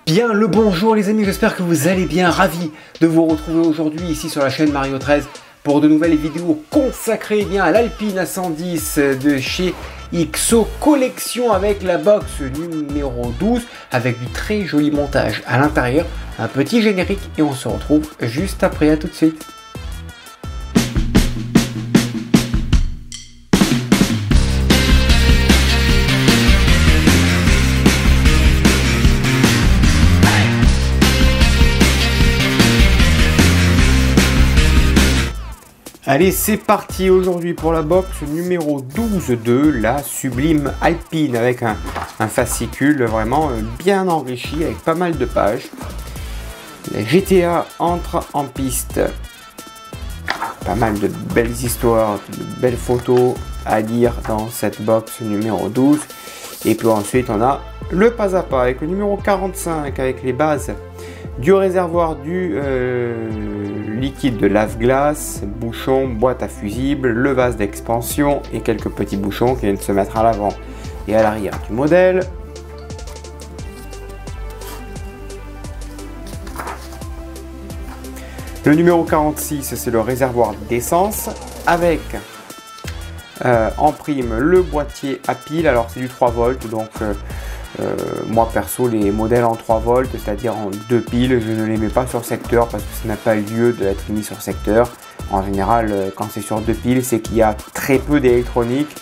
Bien le bonjour les amis, j'espère que vous allez bien, ravi de vous retrouver aujourd'hui ici sur la chaîne Mario 13 pour de nouvelles vidéos consacrées à l'Alpine A110 de chez XO Collection avec la box numéro 12 avec du très joli montage à l'intérieur, un petit générique et on se retrouve juste après, à tout de suite. Allez, c'est parti aujourd'hui pour la box numéro 12 de la Sublime Alpine avec un fascicule vraiment bien enrichi avec pas mal de pages. La GTA entre en piste. Pas mal de belles histoires, de belles photos à lire dans cette box numéro 12. Et puis ensuite on a le pas à pas avec le numéro 45 avec les bases du réservoir du liquide de lave-glace, bouchon, boîte à fusible, le vase d'expansion et quelques petits bouchons qui viennent se mettre à l'avant et à l'arrière du modèle. Le numéro 46, c'est le réservoir d'essence avec en prime le boîtier à pile. Alors c'est du 3 volts, donc moi perso les modèles en 3 volts, c'est-à-dire en 2 piles, je ne les mets pas sur secteur parce que ça n'a pas lieu d'être mis sur secteur. En général quand c'est sur 2 piles, c'est qu'il y a très peu d'électronique,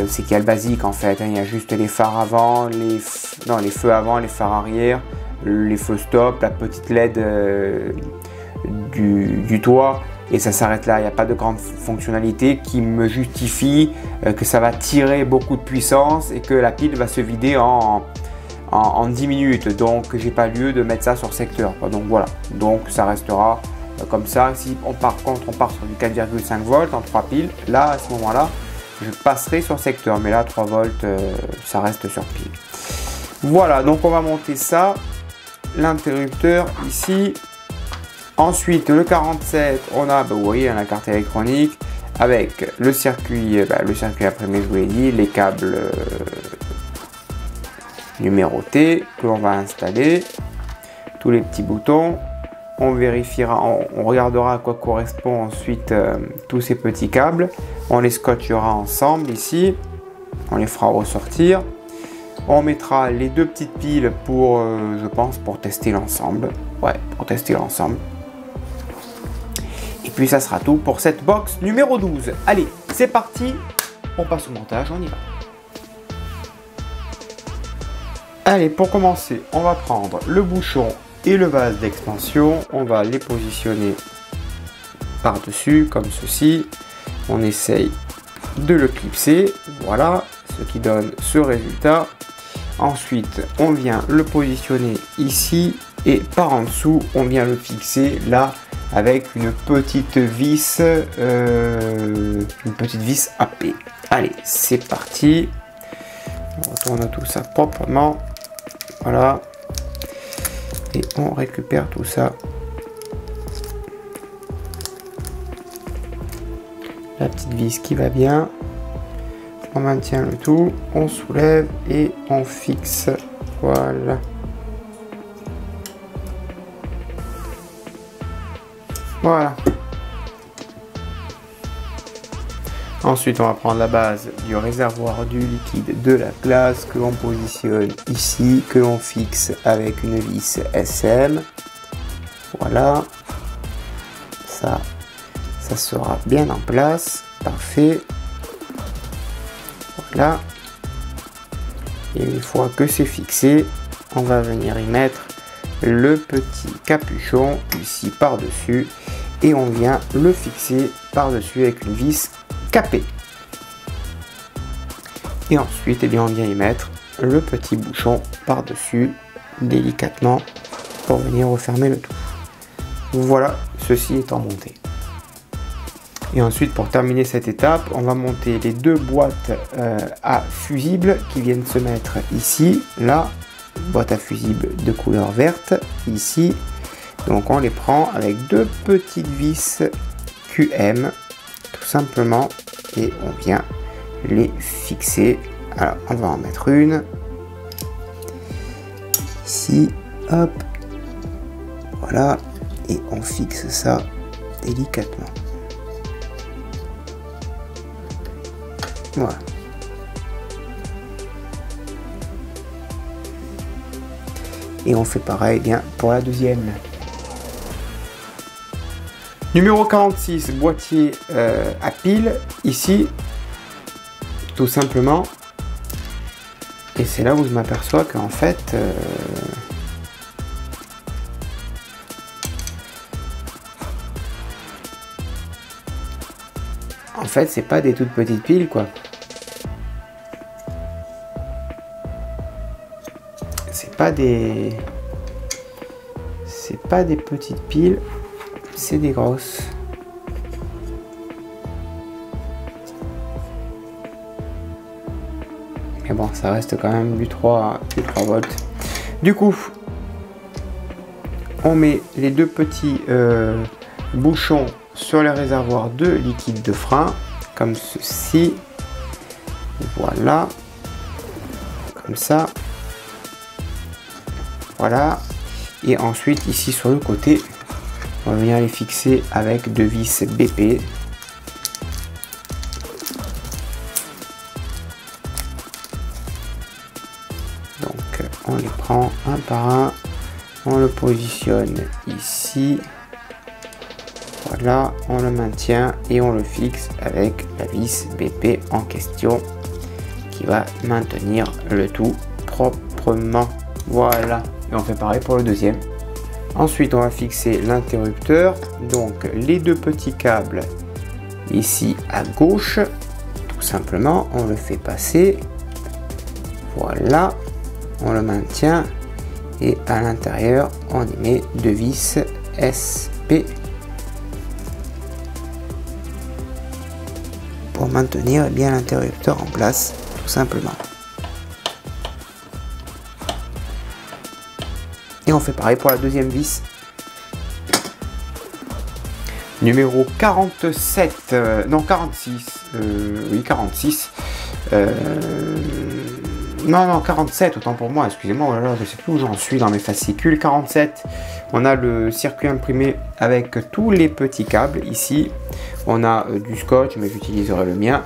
c'est qu'il y a le basique en fait, hein. Il y a juste les phares avant, les feux avant, les phares arrière, les feux stop, la petite LED du toit. Et ça s'arrête là, il n'y a pas de grande fonctionnalité qui me justifie que ça va tirer beaucoup de puissance et que la pile va se vider en 10 minutes. Donc j'ai pas lieu de mettre ça sur secteur, quoi. Donc voilà, donc ça restera comme ça. Si on part sur du 4,5 volts en 3 piles, là à ce moment là je passerai sur secteur, mais là 3 volts ça reste sur pile. Voilà, donc on va monter ça, l'interrupteur ici. Ensuite, le 47, on a, vous voyez, la carte électronique avec le circuit imprimé, je vous l'ai dit, les câbles numérotés que l'on va installer, tous les petits boutons. On vérifiera, on regardera à quoi correspond ensuite tous ces petits câbles. On les scotchera ensemble ici, on les fera ressortir. On mettra les deux petites piles pour, je pense, pour tester l'ensemble. Ouais, pour tester l'ensemble. Et puis ça sera tout pour cette box numéro 12. Allez, c'est parti, on passe au montage, on y va. Allez, pour commencer, on va prendre le bouchon et le vase d'expansion. On va les positionner par-dessus, comme ceci. On essaye de le clipser, voilà, ce qui donne ce résultat. Ensuite, on vient le positionner ici et par en dessous, on vient le fixer là avec une petite vis AP. Allez, c'est parti. On retourne tout ça proprement. Voilà. Et on récupère tout ça. La petite vis qui va bien. On maintient le tout, on soulève et on fixe. Voilà. Voilà. Ensuite, on va prendre la base du réservoir du liquide de la glace que l'on positionne ici, que l'on fixe avec une vis SM. Voilà. Ça sera bien en place. Parfait. Voilà. Et une fois que c'est fixé, on va venir y mettre le petit capuchon ici par-dessus et on vient le fixer par-dessus avec une vis capée. Et ensuite, eh bien, on vient y mettre le petit bouchon par-dessus délicatement pour venir refermer le tout. Voilà, ceci étant monté. Et ensuite, pour terminer cette étape, on va monter les deux boîtes à fusibles qui viennent se mettre ici, là, boîte à fusible de couleur verte, ici. Donc on les prend avec deux petites vis QM, tout simplement, et on vient les fixer. Alors, on va en mettre une. ici, hop, voilà, et on fixe ça délicatement. Voilà. Et on fait pareil bien pour la deuxième. Numéro 46, boîtier à pile, ici, tout simplement. Et c'est là où je m'aperçois qu'en fait, c'est pas des toutes petites piles, quoi. C'est pas des petites piles, c'est des grosses. Mais bon, ça reste quand même du 3 volts. Du coup, on met les deux petits bouchons sur les réservoirs de liquide de frein, comme ceci. Voilà. Comme ça. Voilà. Et ensuite, ici sur le côté, on va venir les fixer avec deux vis BP. Donc, on les prend un par un. On le positionne ici. Voilà, on le maintient et on le fixe avec la vis BP en question qui va maintenir le tout proprement. Voilà, et on fait pareil pour le deuxième. Ensuite, on va fixer l'interrupteur. Donc, les deux petits câbles ici à gauche, tout simplement, on le fait passer. Voilà, on le maintient et à l'intérieur, on y met deux vis SP. Pour maintenir bien l'interrupteur en place, tout simplement. Et on fait pareil pour la deuxième vis. Numéro 47, non 46, oui 46. Non 47, autant pour moi, excusez-moi, oh là là, je sais plus où j'en suis dans mes fascicules. 47, on a le circuit imprimé avec tous les petits câbles ici. On a du scotch, mais j'utiliserai le mien.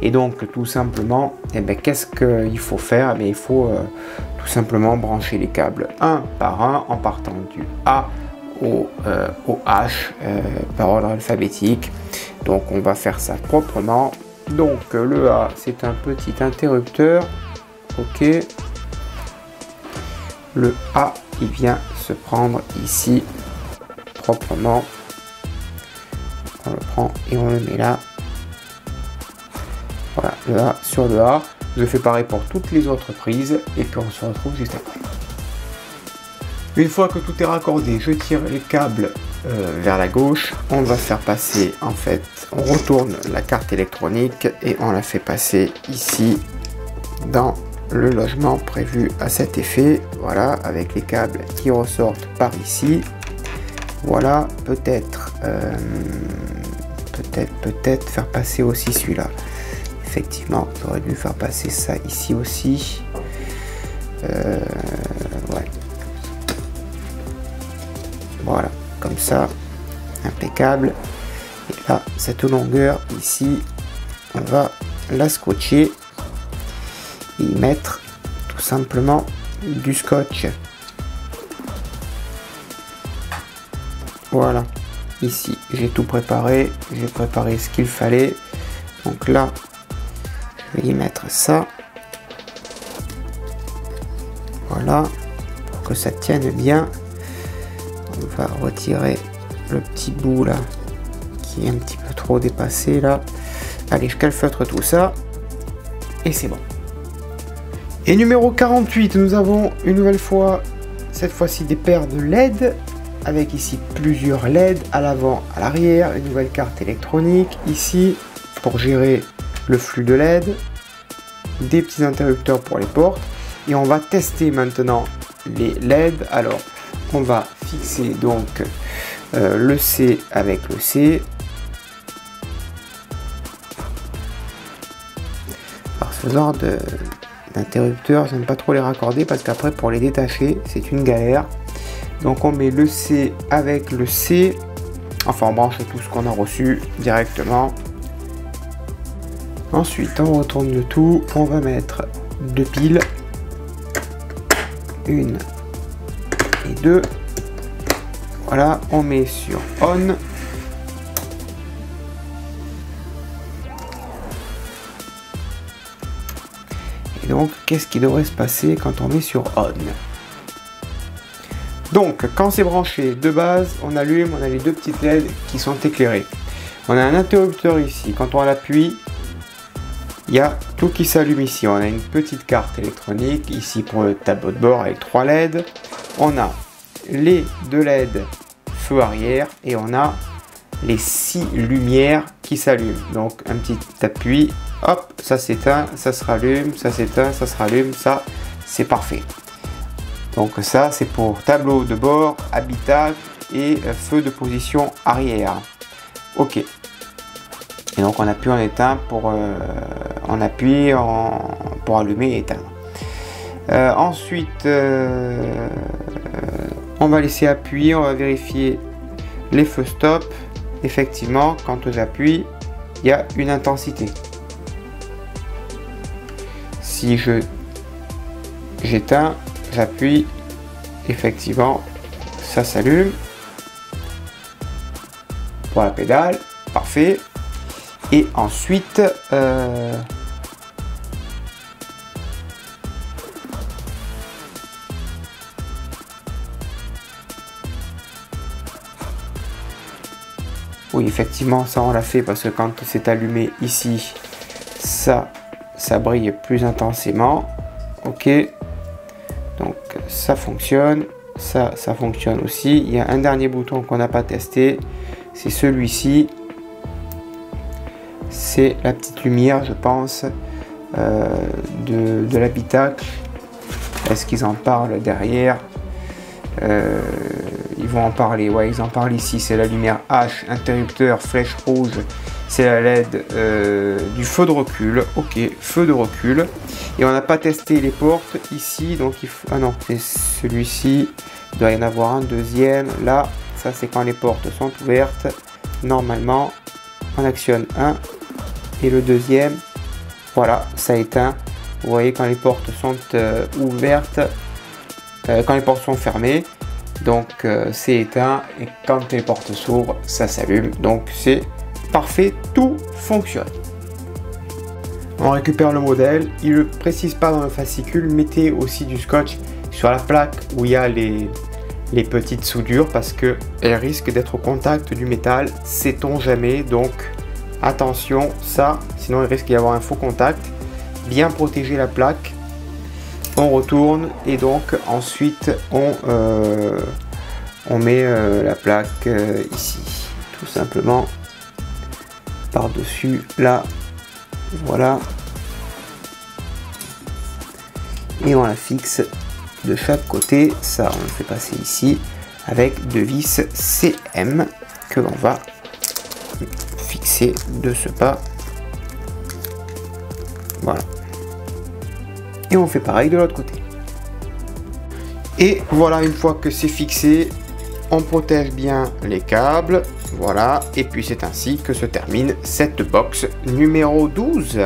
Et donc tout simplement, eh ben, qu'est-ce qu'il faut faire? Il faut tout simplement brancher les câbles un par un en partant du A au H par ordre alphabétique. Donc on va faire ça proprement. Donc le A, c'est un petit interrupteur. Ok. Le A, il vient se prendre ici proprement. On le prend et on le met là. Voilà, le A sur le A. Je fais pareil pour toutes les autres prises et puis on se retrouve juste après. Une fois que tout est raccordé, je tire les câbles vers la gauche. On va faire passer, en fait, on retourne la carte électronique et on la fait passer ici dans le logement prévu à cet effet. Voilà, avec les câbles qui ressortent par ici. Voilà, peut-être faire passer aussi celui-là. Effectivement, j'aurais dû faire passer ça ici aussi. Ouais. Voilà, comme ça, impeccable. Et là, cette longueur ici, on va la scotcher et y mettre tout simplement du scotch. Voilà, ici j'ai tout préparé, j'ai préparé ce qu'il fallait. Donc là, je vais y mettre ça. Voilà, pour que ça tienne bien. On va retirer le petit bout là qui est un petit peu trop dépassé là. Allez, je calfeutre tout ça et c'est bon. Et numéro 48, nous avons une nouvelle fois, cette fois-ci des paires de LED avec ici plusieurs LED à l'avant, à l'arrière, une nouvelle carte électronique ici pour gérer le flux de LED, des petits interrupteurs pour les portes et on va tester maintenant les LED. Alors on va fixer donc le C avec le C. Par ce genre d'interrupteurs, j'aime pas trop les raccorder parce qu'après pour les détacher c'est une galère. Donc on met le C avec le C, enfin on branche tout ce qu'on a reçu directement. Ensuite on retourne le tout, on va mettre 2 piles, 1 et 2. Voilà, on met sur on. Et donc, qu'est-ce qui devrait se passer quand on met sur on? Donc, quand c'est branché de base, on allume, on a les 2 petites LED qui sont éclairées. On a un interrupteur ici. Quand on l'appuie, il y a tout qui s'allume ici. On a une petite carte électronique ici pour le tableau de bord avec 3 LED. On a les 2 LED feu arrière et on a les 6 lumières qui s'allument. Donc un petit appui, hop, ça s'éteint, ça se rallume, ça s'éteint, ça se rallume, ça c'est parfait. Donc ça c'est pour tableau de bord, habitacle et feu de position arrière. Ok. Et donc on appuie, on éteint pour on appuie pour allumer et éteindre. Ensuite on va laisser appuyer, on va vérifier les feux stop. Effectivement, quand j'appuie, il y a une intensité. Si j'éteins, j'appuie, effectivement, ça s'allume. Pour la pédale, parfait. Et ensuite, oui, effectivement, ça on l'a fait parce que quand c'est allumé ici, ça brille plus intensément. Ok, donc ça fonctionne, ça fonctionne aussi. Il y a un dernier bouton qu'on n'a pas testé, c'est celui-ci. C'est la petite lumière, je pense, de l'habitacle. Est-ce qu'ils en parlent derrière? Ils vont en parler, ouais, ils en parlent ici. C'est la lumière H, interrupteur, flèche rouge. C'est la LED du feu de recul. Ok, feu de recul. Et on n'a pas testé les portes ici, donc il faut. Ah non, c'est celui-ci. Il doit y en avoir un deuxième. Là, ça c'est quand les portes sont ouvertes. Normalement, on actionne un. Et le deuxième, voilà, ça éteint. Vous voyez quand les portes sont ouvertes, quand les portes sont fermées, donc c'est éteint. Et quand les portes s'ouvrent, ça s'allume. Donc c'est parfait, tout fonctionne. On récupère le modèle. Il ne le précise pas dans le fascicule. Mettez aussi du scotch sur la plaque où il y a les petites soudures parce qu'elles risquent d'être au contact du métal. Sait-on jamais, donc attention, ça, sinon il risque d'y avoir un faux contact. Bien protéger la plaque. On retourne et donc ensuite on met la plaque ici, tout simplement par-dessus là, voilà. Et on la fixe de chaque côté. Ça, on le fait passer ici avec 2 vis CM que l'on va fixer de ce pas. Voilà. Et on fait pareil de l'autre côté. Et voilà, une fois que c'est fixé, on protège bien les câbles. Voilà. Et puis c'est ainsi que se termine cette box numéro 12.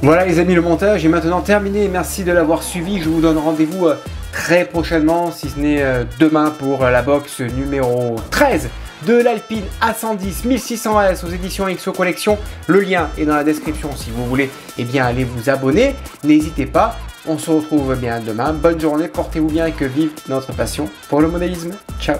Voilà les amis, le montage est maintenant terminé. Merci de l'avoir suivi. Je vous donne rendez-vous très prochainement, si ce n'est demain, pour la box numéro 13 de l'Alpine A110 1600S aux éditions XO Collection. Le lien est dans la description si vous voulez bien aller vous abonner. N'hésitez pas, on se retrouve bien demain. Bonne journée, portez-vous bien et que vive notre passion pour le modélisme. Ciao.